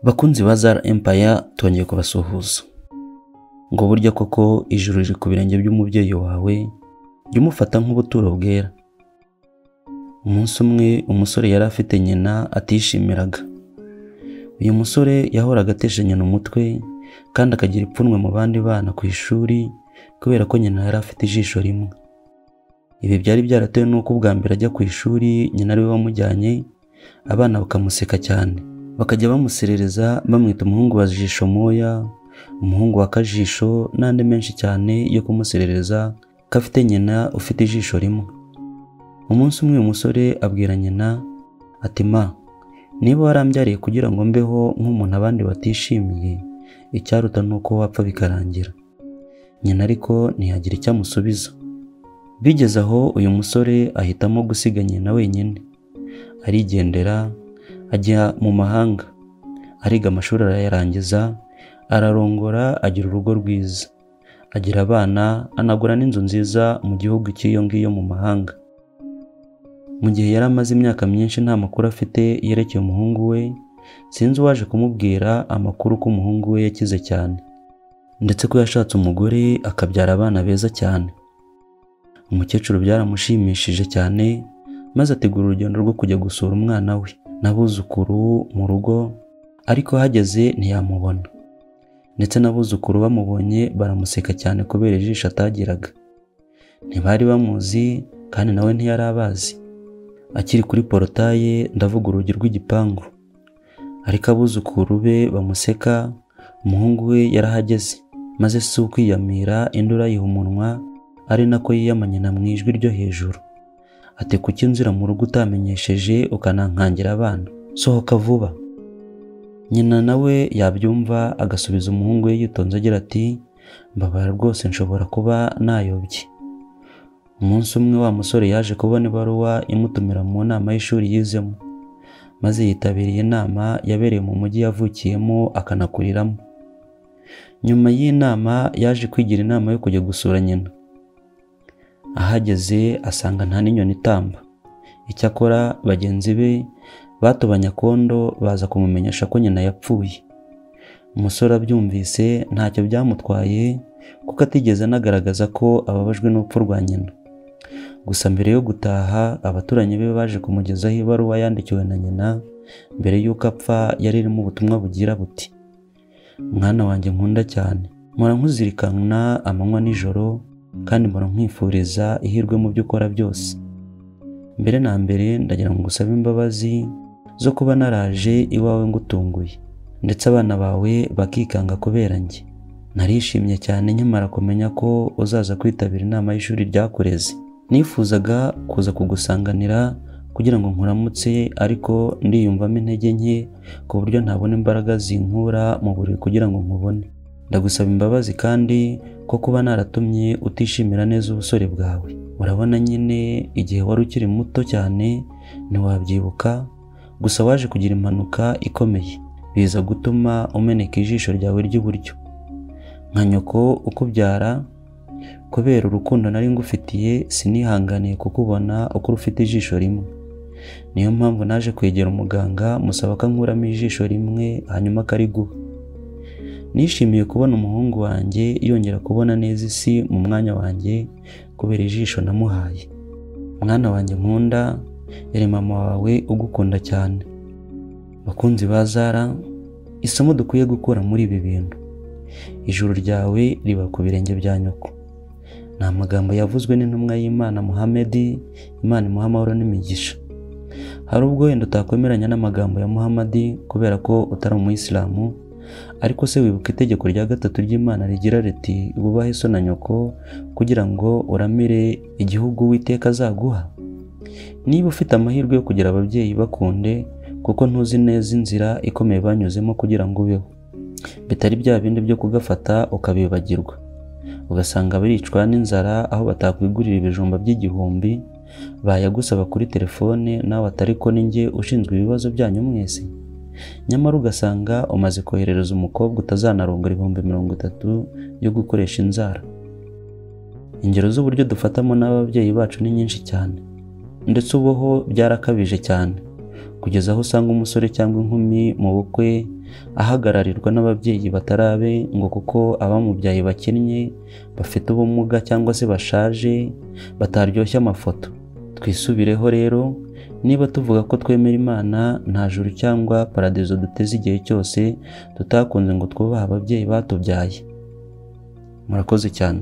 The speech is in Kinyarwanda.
Bakunzi ba Zara Empire twongeye kubasuhuza. Ngo burya koko ijuru riri ku birenge by'umubyeyi wawe, jya umufata nk'ubuturo bwera. Umunsi umwe umusore yari afite nyina atishimiraga. Uyu musore yahoraga atesha nyina umutwe kandi akagira ipfunwe mu bandi bana ku ishuri kubera ko nyina yari afite ijisho rimwe. Ibi byari byaratewe n'uko ubwa mbere ajya ku ishuri nyina ari we wamujyanye, abana bakamuseka cyane. Bakajya bamuserereza bamwita umuhungu wa jisho moya, umuhungu wa kajisho n'andi menshi cyane yo kumuserereza ko afite nyina ufite ijisho rimwe. Umunsi umwe uyu musore abwira nyina ati ma, niba warambyariye kugira ngo mbeho nk'umuntu abandi batishimiye, icyaruta nuko wapfa bikarangira. Nyina ariko ntiyagira icyo amusubiza. Bigeze aho uyu musore ahitamo gusiga nyina wenyine, arigendera ajya mu mahanga, ariga amashuri arayarangiza, ararongora agira urugo rwiza, agira abana, anagura n'inzu nziza mu gihugu cy'iyo ngiyo mu mahanga. Mu gihe yari amaze imyaka myinshi nta makuru afite yerekeye umuhungu we, sinzi uwaje kumubwira amakuru ko umuhungu we yakize cyane, ndetse ko yashatse umugore akabyara abana beza cyane. Umukecuru byaramushimishije cyane, maze ategura urugendo rwo kujya gusura umwana we n'abuzukuru mu rugo, ariko hageze ntiyamubona, ndetse n'abuzukuru bamubonye baramuseka cyane kubera ijisho atagiraga. Ntibari bamuzi kandi nawe ntiyari abazi. Akiri kuri porotaye, ndavuga urugi rw'igipangu, ariko abuzukuru be bamuseka, umuhungu we yarahageze, maze si ukwiyamira induru ayiha umunwa, ari nako yiyama nyina mu ijwi ryo hejuru ati kuki nzira mu rugo utamenyesheje ukanankangira abana, sohoka vuba. Nyina nawe yabyumva agasubiza umuhungu we yitonze agira ati mbabara rwose nshobora kuba nayobye. Umunsi umwe wa musore yaje kubona ibaruwa imutumira mu nama y'ishuri yizemo, maze yitabiriye inama yabereye mu mujyi yavukiyemo akanakuriramo. Nyuma y'inama yaje kwigira inama yo kujya gusura nyina. Ahageze asanga nta n'inyoni itamba. Icyakora bagenzi be batobanya kondo baza kumumenyesha ko nyina yapfuye. Umusore abyumvise ntacyo byamutwaye kuko atigeze anagaragaza ko ababajwe n'urupfu rwa nyina. Gusa mbere yo gutaha abaturanyi be baje kumugezaho ibaruwa yandikiwe na nyina mbere y'uko apfa, yari irimo ubutumwa bugira buti mwana wanjye nkunda cyane, mpora nkuzirikana amanywa nijoro kandi mpora nkwifuriza ihirwe mu byo ukora byose. Mbere na mbere ndagira ngo ngusabe imbabazi zo kuba naraje iwawe ngutunguye, ndetse abana bawe bakikanga kubera njye. Narishimye cyane nkimara kumenya ko uzaza kwitabira inama y'ishuri ryakureze. Nifuzaga kuza kugusanganira kugira ngo nkuramutse, ariko ndiyumvamo intege nke ku buryo ntabona imbaraga zinkura mu buriri kugira ngo nkubone. Ndagusaba imbabazi kandi ko kuba naratumye utishimira neza ubusore bwawe. Urabona nyine igihe wari ukiri muto cyane ntiwabyibuka, gusa waje kugira impanuka ikomeye biza gutuma umeneka ijisho ryawe ry'iburyo. Nka nyoko ukubyara, kubera urukundo nari ngufitiye sinihanganiye kukubona uko ufite ijisho rimwe. Niyo mpamvu naje kwegera umuganga musaba ko ankuramo ijisho rimwe hanyuma akariguha. Nishimiye kubona umuhungu wanjye yongera kubona neza isi mu mwanya wanjye kubera ijisho namuhaye. Mwana wanjye nkunda, yari mama wawe ugukunda cyane. Bakunzi ba Zara, isomo dukwiye gukura muri ibi bintu: ijuru ryawe riba ku birenge bya nyoko. Ni amagambo yavuzwe n'intumwa y'Imana Muhammad, Imana imuha amahoro n'imigisha. Hari ubwo wenda utakwemeranya n'amagambo ya Muhammad kubera ko utari umuyisilamu, ariko se wibuka itegeko rya gatatu ry'Imana rigira riti wubahe so na nyoko kugira ngo uramire igihugu Uwiteka azaguha. Niba ufite amahirwe yo kugira ababyeyi bakunde, kuko ntuzi neza inzira ikomeye banyuzemo kugira ngo ubeho, bitari bya bindi byo kugafata ukabibagirwa ugasanga baricwa n'inzara aho batakwigurira ibijumba by'igihumbi, bayagusaba kuri telefone nawe atari ko ninjye ushinzwe ibibazo byanyu mwese. Nyamara ugasanga umaze koherereza umukobwa utazanarongora 30,000 yo gukoresha inzara. Ingero z'uburyo dufatamo n'ababyeyi bacu ni nyinshi cyane, ndetse ubuho byarakabije cyane, kugeza aho usanga umusore cyangwa inkumi mu bukwe ahagararirwa n'ababyeyi batarabe ngo kuko abamubyaye bakennye, bafite ubumuga cyangwa se bashaje, bataryoshya amafoto. Twisubireho rero, niba tuvuga ko twemera Imana, nta juru cyangwa paradizo duteze igihe cyose tutakunze ngo twubahe ababyeyi batubyaye. Murakoze cyane.